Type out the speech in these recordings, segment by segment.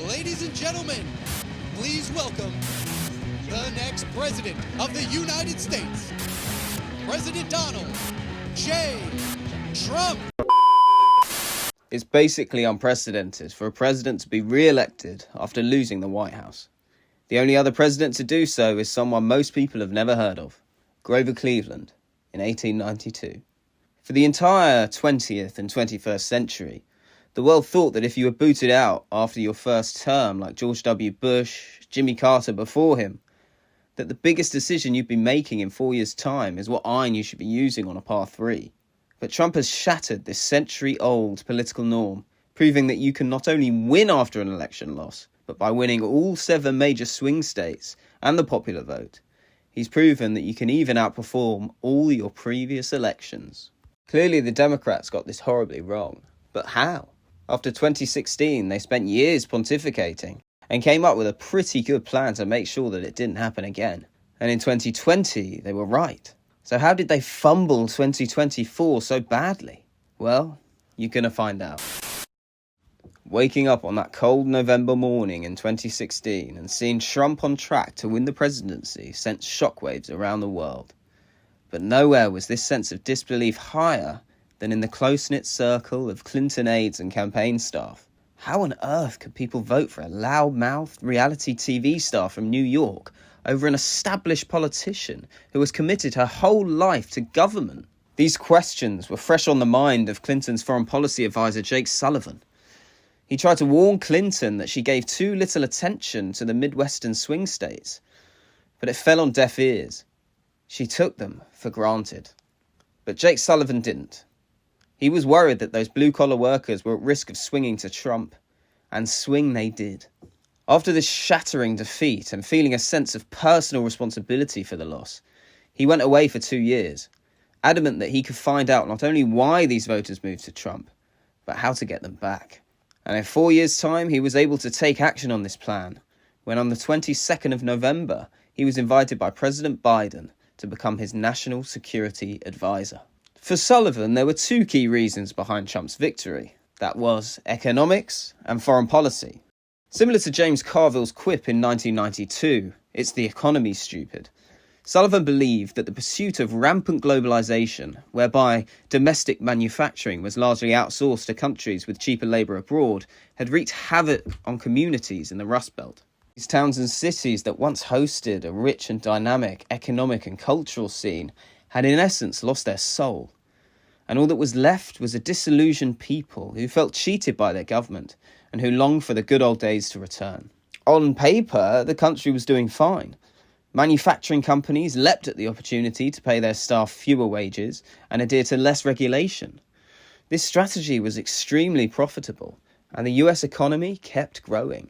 Ladies and gentlemen, please welcome the next President of the United States, President Donald J. Trump. It's basically unprecedented for a president to be re-elected after losing the White House. The only other president to do so is someone most people have never heard of, Grover Cleveland, in 1892. For the entire 20th and 21st century, the world thought that if you were booted out after your first term, like George W. Bush, Jimmy Carter before him, that the biggest decision you'd be making in 4 years' time is what iron you should be using on a par 3. But Trump has shattered this century-old political norm, proving that you can not only win after an election loss, but by winning all 7 major swing states and the popular vote, he's proven that you can even outperform all your previous elections. Clearly the Democrats got this horribly wrong. But how? After 2016, they spent years pontificating and came up with a pretty good plan to make sure that it didn't happen again. And in 2020, they were right. So how did they fumble 2024 so badly? Well, you're going to find out. Waking up on that cold November morning in 2016 and seeing Trump on track to win the presidency sent shockwaves around the world. But nowhere was this sense of disbelief higher than in the close-knit circle of Clinton aides and campaign staff. How on earth could people vote for a loud-mouthed reality TV star from New York over an established politician who has committed her whole life to government? These questions were fresh on the mind of Clinton's foreign policy advisor Jake Sullivan. He tried to warn Clinton that she gave too little attention to the Midwestern swing states, but it fell on deaf ears. She took them for granted. But Jake Sullivan didn't. He was worried that those blue-collar workers were at risk of swinging to Trump, and swing they did. After this shattering defeat and feeling a sense of personal responsibility for the loss, he went away for 2 years, adamant that he could find out not only why these voters moved to Trump, but how to get them back. And in 4 years' time, he was able to take action on this plan, when on the 22nd of November, he was invited by President Biden to become his national security advisor. For Sullivan, there were 2 key reasons behind Trump's victory. That was economics and foreign policy. Similar to James Carville's quip in 1992, "It's the economy, stupid." Sullivan believed that the pursuit of rampant globalization, whereby domestic manufacturing was largely outsourced to countries with cheaper labour abroad, had wreaked havoc on communities in the Rust Belt. These towns and cities that once hosted a rich and dynamic economic and cultural scene had in essence lost their soul. And all that was left was a disillusioned people who felt cheated by their government and who longed for the good old days to return. On paper, the country was doing fine. Manufacturing companies leapt at the opportunity to pay their staff fewer wages and adhere to less regulation. This strategy was extremely profitable, and the US economy kept growing.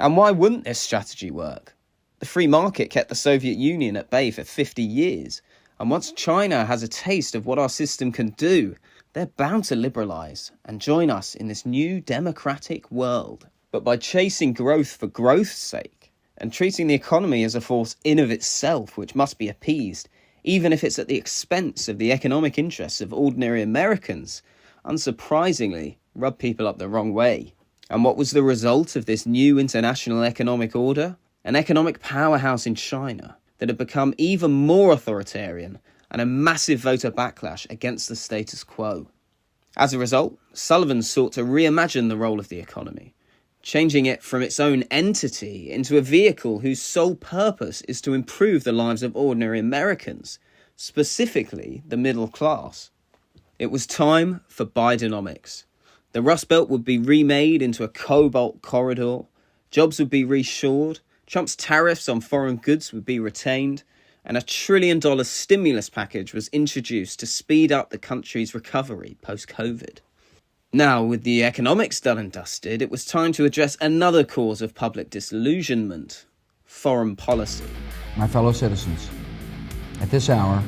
And why wouldn't this strategy work? The free market kept the Soviet Union at bay for 50 years, and once China has a taste of what our system can do, they're bound to liberalise and join us in this new democratic world. But by chasing growth for growth's sake, and treating the economy as a force in of itself which must be appeased, even if it's at the expense of the economic interests of ordinary Americans, unsurprisingly, rubbed people up the wrong way. And what was the result of this new international economic order? An economic powerhouse in China that had become even more authoritarian and a massive voter backlash against the status quo. As a result, Sullivan sought to reimagine the role of the economy, changing it from its own entity into a vehicle whose sole purpose is to improve the lives of ordinary Americans, specifically the middle class. It was time for Bidenomics. The Rust Belt would be remade into a cobalt corridor, jobs would be reshored, Trump's tariffs on foreign goods would be retained, and $1 trillion stimulus package was introduced to speed up the country's recovery post-COVID. Now, with the economics done and dusted, it was time to address another cause of public disillusionment: foreign policy. My fellow citizens, at this hour,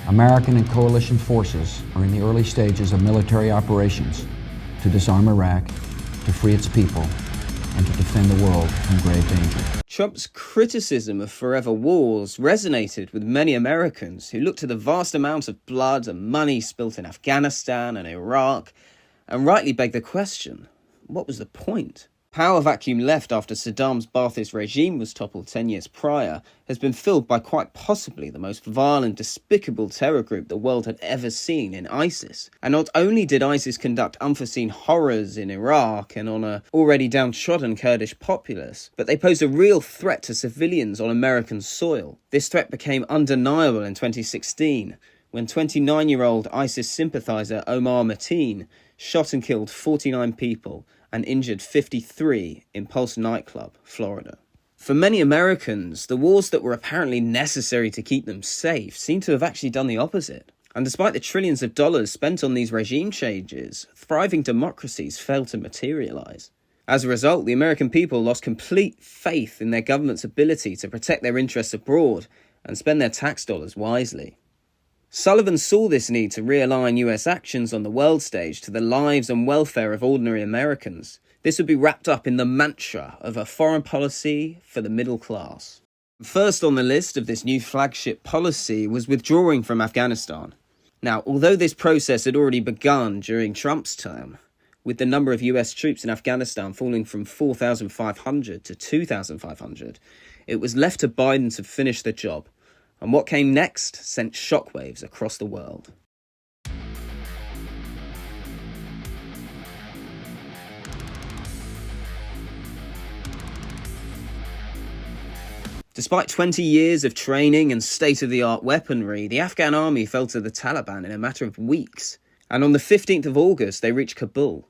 American and coalition forces are in the early stages of military operations to disarm Iraq, to free its people, and to defend the world from grave danger. Trump's criticism of forever wars resonated with many Americans who looked to the vast amounts of blood and money spilt in Afghanistan and Iraq and rightly begged the question, what was the point? Power vacuum left after Saddam's Ba'athist regime was toppled 10 years prior has been filled by quite possibly the most vile and despicable terror group the world had ever seen in ISIS. And not only did ISIS conduct unforeseen horrors in Iraq and on a already downtrodden Kurdish populace, but they posed a real threat to civilians on American soil. This threat became undeniable in 2016 when 29-year-old ISIS sympathizer Omar Mateen shot and killed 49 people and injured 53 in Pulse nightclub, Florida. For many Americans, the wars that were apparently necessary to keep them safe seem to have actually done the opposite. And despite the trillions of dollars spent on these regime changes, thriving democracies failed to materialize. As a result, the American people lost complete faith in their government's ability to protect their interests abroad and spend their tax dollars wisely. Sullivan saw this need to realign US actions on the world stage to the lives and welfare of ordinary Americans. This would be wrapped up in the mantra of a foreign policy for the middle class. First on the list of this new flagship policy was withdrawing from Afghanistan. Now, although this process had already begun during Trump's term, with the number of US troops in Afghanistan falling from 4,500 to 2,500, it was left to Biden to finish the job. And what came next sent shockwaves across the world. Despite 20 years of training and state-of-the-art weaponry, the Afghan army fell to the Taliban in a matter of weeks. And on the 15th of August, they reached Kabul,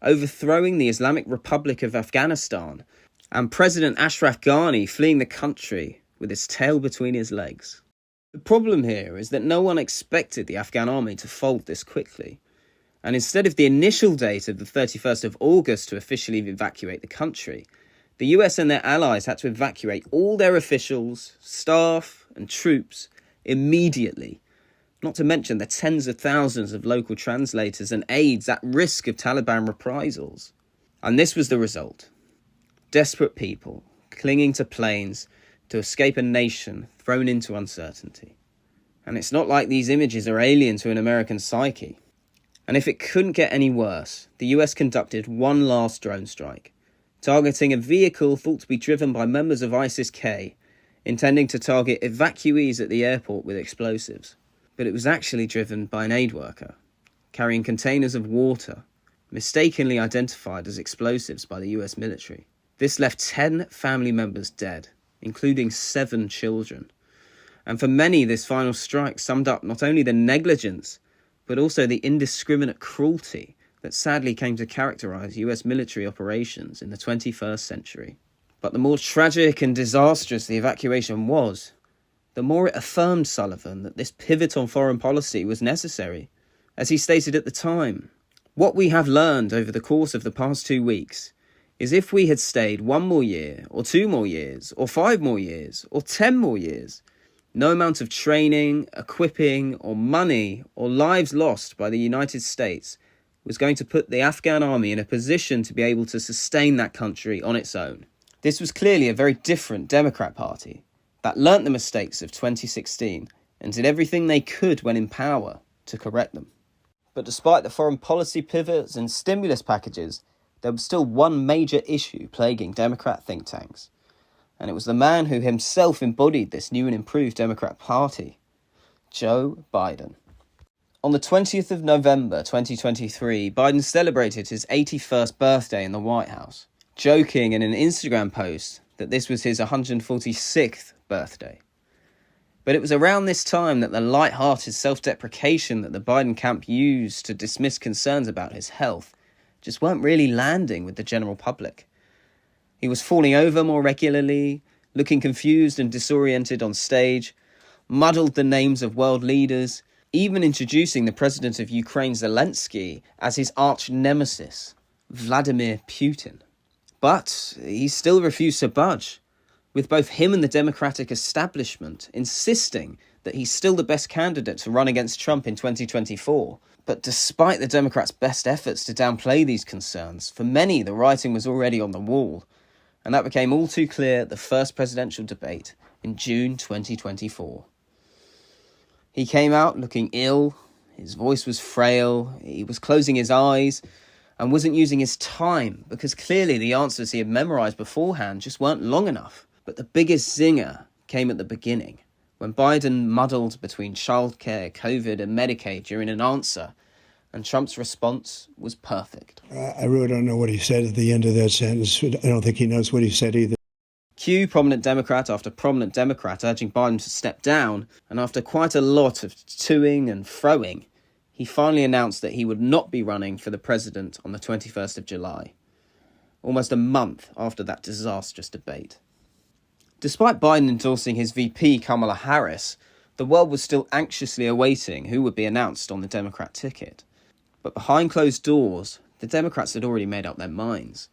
overthrowing the Islamic Republic of Afghanistan, and President Ashraf Ghani fleeing the country with his tail between his legs. The problem here is that no one expected the Afghan army to fold this quickly. And instead of the initial date of the 31st of August to officially evacuate the country, the US and their allies had to evacuate all their officials, staff and troops immediately, not to mention the tens of thousands of local translators and aides at risk of Taliban reprisals. And this was the result. Desperate people clinging to planes to escape a nation thrown into uncertainty. And it's not like these images are alien to an American psyche. And if it couldn't get any worse, the US conducted one last drone strike, targeting a vehicle thought to be driven by members of ISIS-K, intending to target evacuees at the airport with explosives. But it was actually driven by an aid worker, carrying containers of water, mistakenly identified as explosives by the US military. This left 10 family members dead, including 7 children. And for many, this final strike summed up not only the negligence, but also the indiscriminate cruelty that sadly came to characterize US military operations in the 21st century. But the more tragic and disastrous the evacuation was, the more it affirmed Sullivan that this pivot on foreign policy was necessary. As he stated at the time, "What we have learned over the course of the past 2 weeks is if we had stayed 1 more year, or 2 more years, or 5 more years, or 10 more years, no amount of training, equipping, or money, or lives lost by the United States was going to put the Afghan army in a position to be able to sustain that country on its own." This was clearly a very different Democrat Party that learnt the mistakes of 2016 and did everything they could when in power to correct them. But despite the foreign policy pivots and stimulus packages, there was still one major issue plaguing Democrat think tanks, and it was the man who himself embodied this new and improved Democrat Party, Joe Biden. On the 20th of November 2023, Biden celebrated his 81st birthday in the White House, joking in an Instagram post that this was his 146th birthday. But it was around this time that the light-hearted self-deprecation that the Biden camp used to dismiss concerns about his health just weren't really landing with the general public. He was falling over more regularly, looking confused and disoriented on stage, muddled the names of world leaders, even introducing the president of Ukraine, Zelensky, as his arch-nemesis, Vladimir Putin. But he still refused to budge, with both him and the Democratic establishment insisting that he's still the best candidate to run against Trump in 2024. But despite the Democrats' best efforts to downplay these concerns, for many the writing was already on the wall, and that became all too clear at the first presidential debate in June 2024. He came out looking ill, his voice was frail, he was closing his eyes, and wasn't using his time because clearly the answers he had memorized beforehand just weren't long enough. But the biggest zinger came at the beginning, when Biden muddled between childcare, COVID and Medicaid during an answer, and Trump's response was perfect. I really don't know what he said at the end of that sentence. I don't think he knows what he said either. Cue prominent Democrat after prominent Democrat urging Biden to step down, and after quite a lot of toing and froing, he finally announced that he would not be running for the president on the 21st of July, almost a month after that disastrous debate. Despite Biden endorsing his VP Kamala Harris, the world was still anxiously awaiting who would be announced on the Democrat ticket. But behind closed doors, the Democrats had already made up their minds.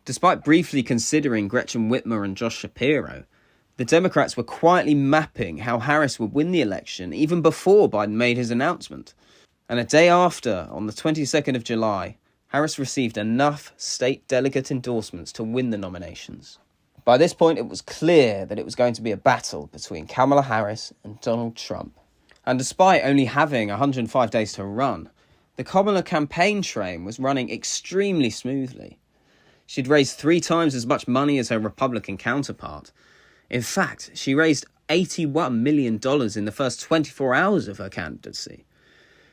Despite briefly considering Gretchen Whitmer and Josh Shapiro, the Democrats were quietly mapping how Harris would win the election even before Biden made his announcement. And a day after, on the 22nd of July, Harris received enough state delegate endorsements to win the nominations. By this point, it was clear that it was going to be a battle between Kamala Harris and Donald Trump. And despite only having 105 days to run, the Kamala campaign train was running extremely smoothly. She'd raised 3 times as much money as her Republican counterpart. In fact, she raised $81 million in the first 24 hours of her candidacy,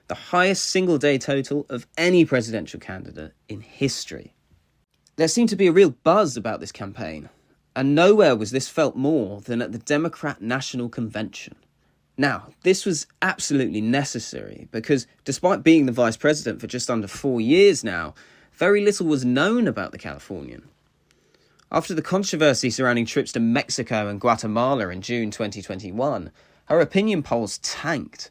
the highest single-day total of any presidential candidate in history. There seemed to be a real buzz about this campaign, and nowhere was this felt more than at the Democrat National Convention. Now, this was absolutely necessary because despite being the vice president for just under 4 years now, very little was known about the Californian. After the controversy surrounding trips to Mexico and Guatemala in June 2021, her opinion polls tanked.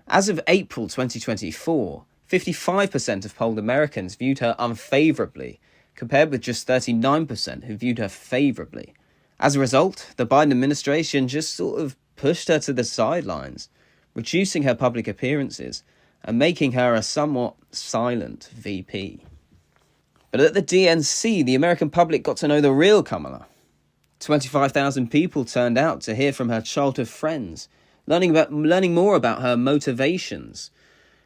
As of April 2024, 55% of polled Americans viewed her unfavourably, compared with just 39% who viewed her favourably. As a result, the Biden administration just sort of pushed her to the sidelines, reducing her public appearances and making her a somewhat silent VP. But at the DNC, the American public got to know the real Kamala. 25,000 people turned out to hear from her childhood friends, learning more about her motivations,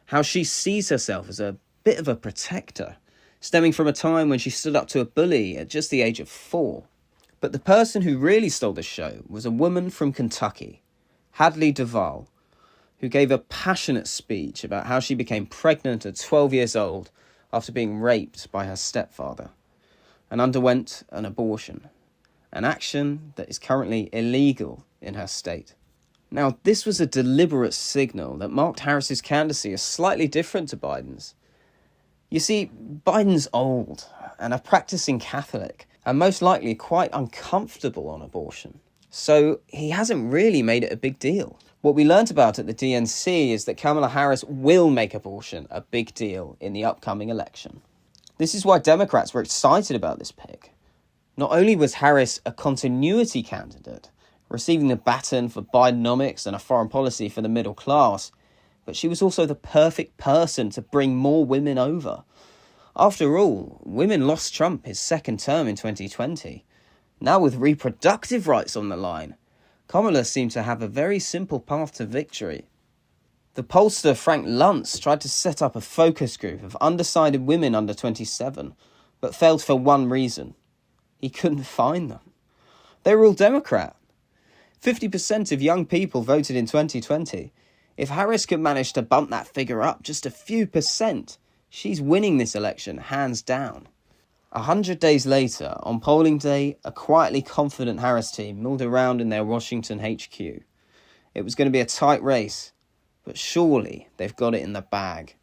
how she sees herself as a bit of a protector, stemming from a time when she stood up to a bully at just the age of 4. But the person who really stole the show was a woman from Kentucky, Hadley Duval, who gave a passionate speech about how she became pregnant at 12 years old after being raped by her stepfather and underwent an abortion, an action that is currently illegal in her state. Now, this was a deliberate signal that marked Harris's candidacy as slightly different to Biden's. You see, Biden's old and a practicing Catholic and most likely quite uncomfortable on abortion. So he hasn't really made it a big deal. What we learnt about at the DNC is that Kamala Harris will make abortion a big deal in the upcoming election. This is why Democrats were excited about this pick. Not only was Harris a continuity candidate, receiving the baton for Bidenomics and a foreign policy for the middle class, but she was also the perfect person to bring more women over. After all, women lost Trump his second term in 2020. Now with reproductive rights on the line, Kamala seemed to have a very simple path to victory. The pollster Frank Luntz tried to set up a focus group of undecided women under 27, but failed for one reason. He couldn't find them. They were all Democrat. 50% of young people voted in 2020. If Harris could manage to bump that figure up just a few percent, she's winning this election hands down. 100 days later, on polling day, a quietly confident Harris team milled around in their Washington HQ. It was going to be a tight race, but surely they've got it in the bag.